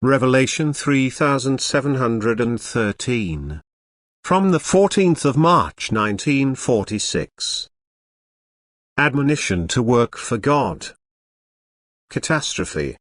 Revelation 3713. From the 14th of March 1946. Admonition to work for God. Catastrophe.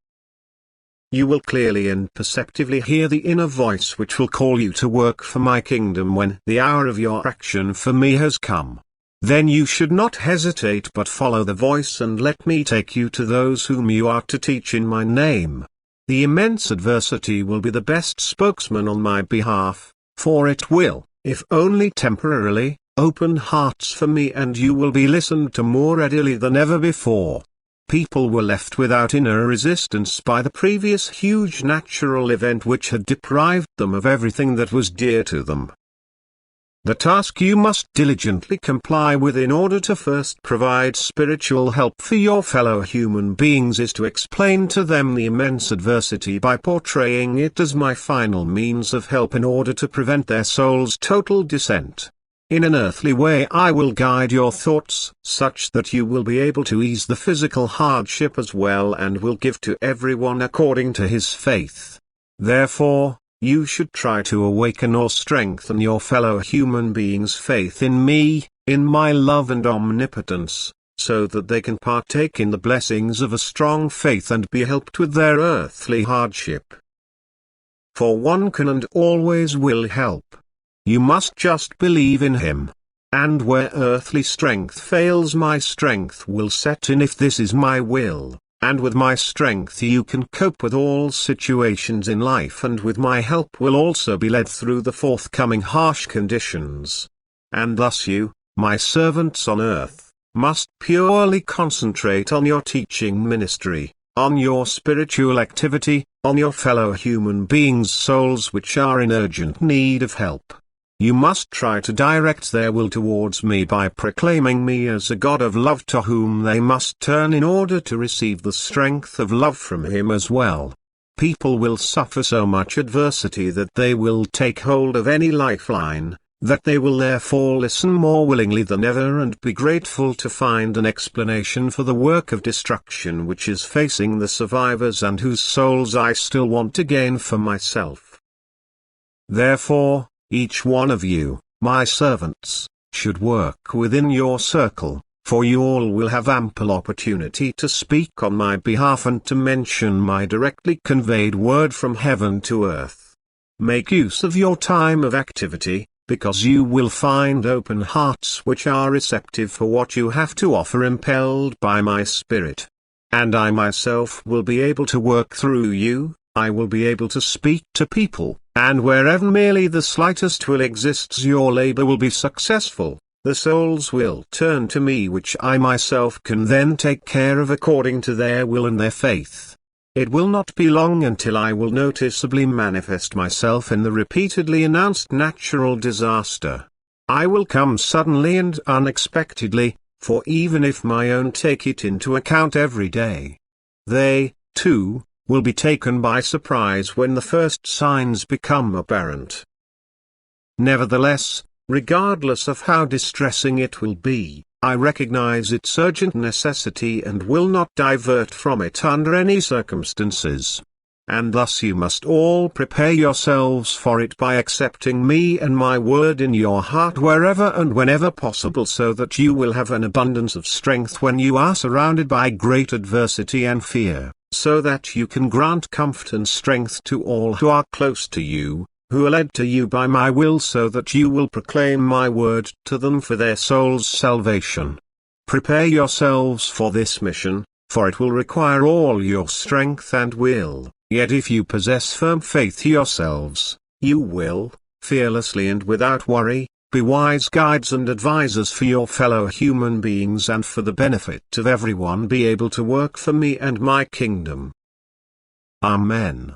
You will clearly and perceptively hear the inner voice which will call you to work for my kingdom when the hour of your action for me has come. Then you should not hesitate but follow the voice and let me take you to those whom you are to teach in my name. The immense adversity will be the best spokesman on my behalf, for it will, if only temporarily, open hearts for me and you will be listened to more readily than ever before. People were left without inner resistance by the previous huge natural event which had deprived them of everything that was dear to them. The task you must diligently comply with in order to first provide spiritual help for your fellow human beings is to explain to them the immense adversity by portraying it as my final means of help in order to prevent their soul's total descent. In an earthly way I will guide your thoughts such that you will be able to ease the physical hardship as well and will give to everyone according to his faith. Therefore, you should try to awaken or strengthen your fellow human beings' faith in me, in my love and omnipotence, so that they can partake in the blessings of a strong faith and be helped with their earthly hardship. For one can and always will help. You must just believe in him. And where earthly strength fails, my strength will set in if this is my will, and with my strength you can cope with all situations in life and with my help will also be led through the forthcoming harsh conditions. And thus you, my servants on earth, must purely concentrate on your teaching ministry, on your spiritual activity, on your fellow human beings' souls which are in urgent need of help. You must try to direct their will towards me by proclaiming me as a God of love to whom they must turn in order to receive the strength of love from him as well. People will suffer so much adversity that they will take hold of any lifeline, that they will therefore listen more willingly than ever and be grateful to find an explanation for the work of destruction which is facing the survivors and whose souls I still want to gain for myself. Therefore, each one of you, my servants, should work within your circle, for you all will have ample opportunity to speak on my behalf and to mention my directly conveyed word from heaven to earth. Make use of your time of activity, because you will find open hearts which are receptive for what you have to offer impelled by my spirit. And I myself will be able to work through you, I will be able to speak to people. And wherever merely the slightest will exists your labor will be successful, the souls will turn to me which I myself can then take care of according to their will and their faith. It will not be long until I will noticeably manifest myself in the repeatedly announced natural disaster. I will come suddenly and unexpectedly, for even if my own take it into account every day, they, too, will be taken by surprise when the first signs become apparent. Nevertheless, regardless of how distressing it will be, I recognize its urgent necessity and will not divert from it under any circumstances. And thus you must all prepare yourselves for it by accepting me and my word in your heart wherever and whenever possible so that you will have an abundance of strength when you are surrounded by great adversity and fear. So that you can grant comfort and strength to all who are close to you, who are led to you by my will so that you will proclaim my word to them for their soul's salvation. Prepare yourselves for this mission, for it will require all your strength and will, yet if you possess firm faith yourselves, you will, fearlessly and without worry, be wise guides and advisors for your fellow human beings and for the benefit of everyone be able to work for me and my kingdom. Amen.